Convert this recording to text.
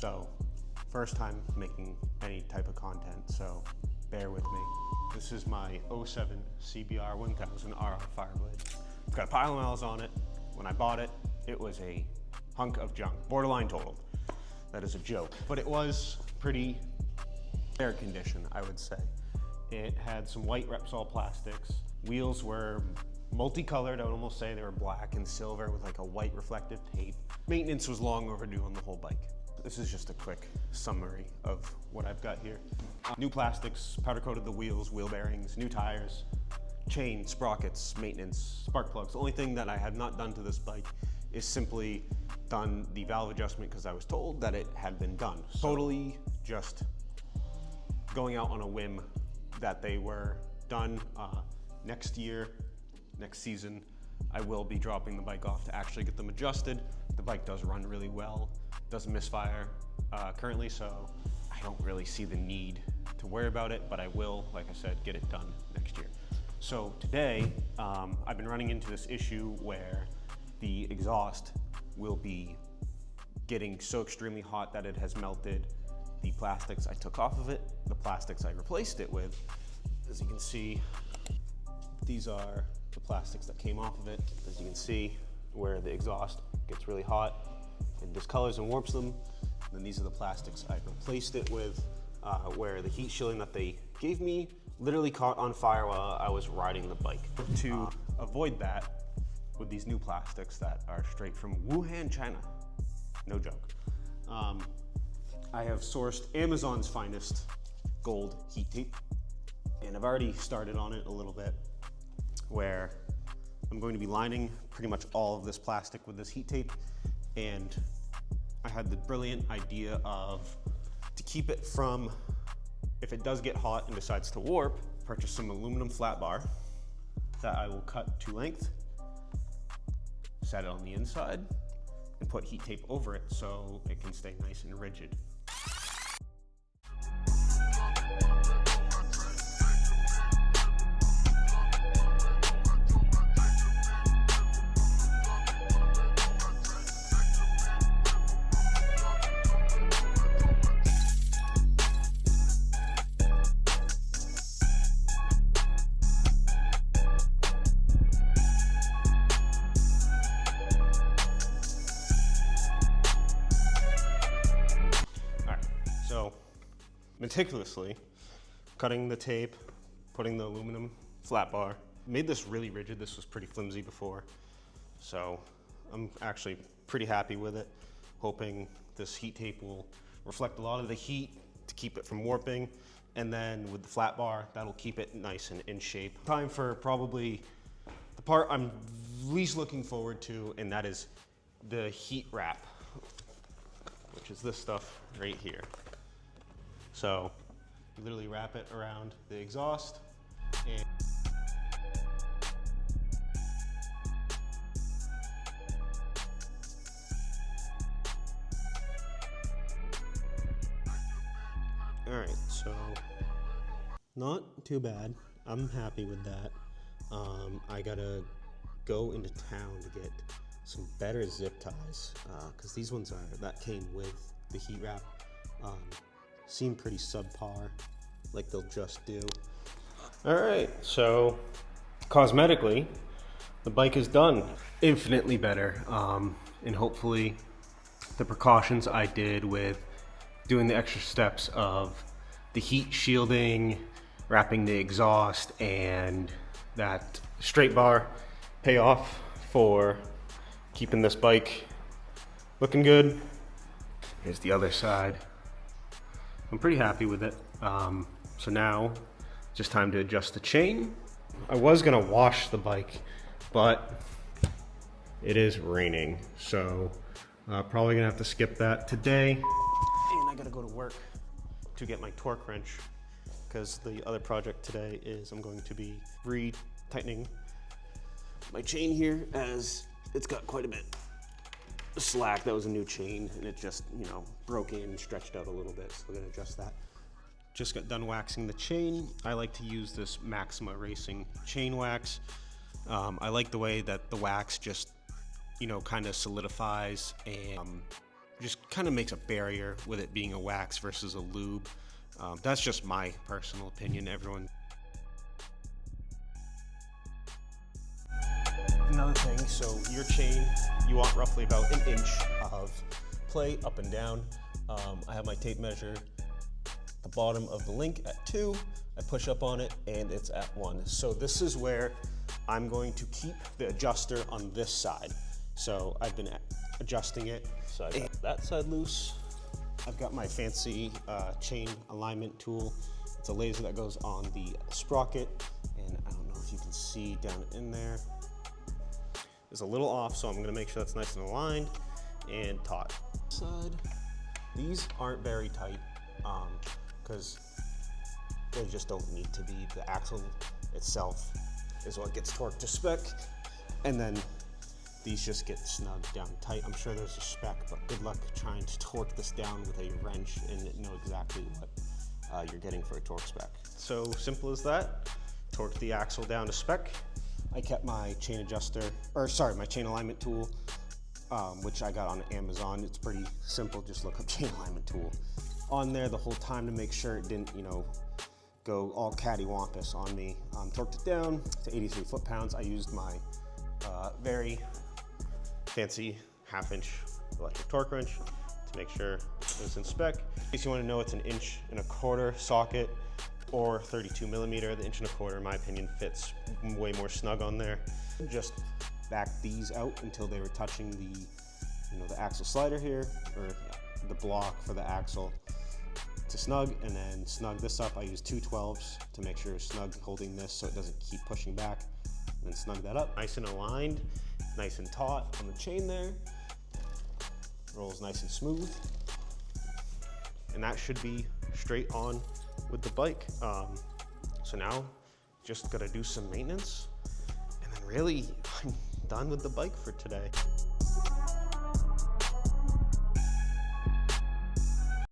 So first time making any type of content, so bear with me. This is my 07 CBR 1000 RR Fireblade. It's got a pile of miles on it. When I bought it, it was a hunk of junk, borderline totaled. That is a joke, but it was pretty fair condition, I would say. It had some white Repsol plastics. Wheels were multicolored. I would almost say they were black and silver with like a white reflective tape. Maintenance was long overdue on the whole bike. This is just a quick summary of what I've got here. New plastics, powder coated the wheels, wheel bearings, new tires, chain, sprockets, maintenance, spark plugs. The only thing that I have not done to this bike is simply done the valve adjustment because I was told that it had been done. So totally just going out on a whim that they were done. Next year, next season, I will be dropping the bike off to actually get them adjusted. The bike does run really well, doesn't misfire currently, so I don't really see the need to worry about it, but I will, like I said, get it done next year. So today, I've been running into this issue where the exhaust will be getting so extremely hot that it has melted the plastics I took off of it, the plastics I replaced it with. As you can see, these are the plastics that came off of it. As you can see, where the exhaust gets really hot and discolors and warps them. And then these are the plastics I replaced it with, where the heat shielding that they gave me literally caught on fire while I was riding the bike. To avoid that, with these new plastics that are straight from Wuhan, China, no joke, I have sourced Amazon's finest gold heat tape, and I've already started on it a little bit, where I'm going to be lining pretty much all of this plastic with this heat tape. And I had the brilliant idea of, to keep it from, if it does get hot and decides to warp, purchase some aluminum flat bar that I will cut to length, set it on the inside, and put heat tape over it so it can stay nice and rigid. So meticulously cutting the tape, putting the aluminum flat bar, made this really rigid. This was pretty flimsy before. So I'm actually pretty happy with it, hoping this heat tape will reflect a lot of the heat to keep it from warping. And then with the flat bar, that'll keep it nice and in shape. Time for probably the part I'm least looking forward to, and that is the heat wrap, which is this stuff right here. So you literally wrap it around the exhaust and all right, so not too bad. I'm happy with that. I gotta go into town to get some better zip ties because these ones that came with the heat wrap seem pretty subpar, like they'll just do. All right, so cosmetically, the bike is done. Infinitely better, and hopefully the precautions I did with doing the extra steps of the heat shielding, wrapping the exhaust, and that straight bar pay off for keeping this bike looking good. Here's the other side. I'm pretty happy with it. So now, just time to adjust the chain. I was gonna wash the bike, but it is raining, so probably gonna have to skip that today. And I gotta go to work to get my torque wrench, because the other project today is I'm going to be re-tightening my chain here, as it's got quite a bit slack. That was a new chain, and it just, broke in, stretched out a little bit, so we're gonna adjust that. Just got done waxing the chain. I like to use this Maxima Racing chain wax. I like the way that the wax just, kind of solidifies and just kind of makes a barrier with it being a wax versus a lube. That's just my personal opinion. Everyone. Another thing, so your chain, you want roughly about 1 inch of play up and down. I have my tape measure, the bottom of the link at 2. I push up on it and it's at 1. So this is where I'm going to keep the adjuster on this side. So I've been adjusting it. So I got that side loose. I've got my fancy chain alignment tool. It's a laser that goes on the sprocket, and I don't know if you can see down in there. It's a little off, so I'm gonna make sure that's nice and aligned and taut. Side. These aren't very tight because they just don't need to be. The axle itself is what gets torqued to spec, and then these just get snug down tight. I'm sure there's a spec, but good luck trying to torque this down with a wrench and know exactly what you're getting for a torque spec. So simple as that. Torque the axle down to spec. I kept my chain adjuster, or sorry, my chain alignment tool, which I got on Amazon. It's pretty simple, just look up chain alignment tool. On there the whole time to make sure it didn't, go all cattywampus on me. Torqued it down to 83 foot-pounds. I used my very fancy 1/2 inch electric torque wrench to make sure it was in spec. In case you want to know, it's 1 1/4 inch socket or 32 millimeter. The 1 1/4 inch, in my opinion, fits way more snug on there. Just back these out until they were touching the axle slider here, or the block for the axle to snug, and then snug this up. I use 2 12s to make sure it's snug holding this so it doesn't keep pushing back, and then snug that up. Nice and aligned, nice and taut on the chain there. Rolls nice and smooth. And that should be straight on with the bike. So now just gotta do some maintenance, and then really I'm done with the bike for today.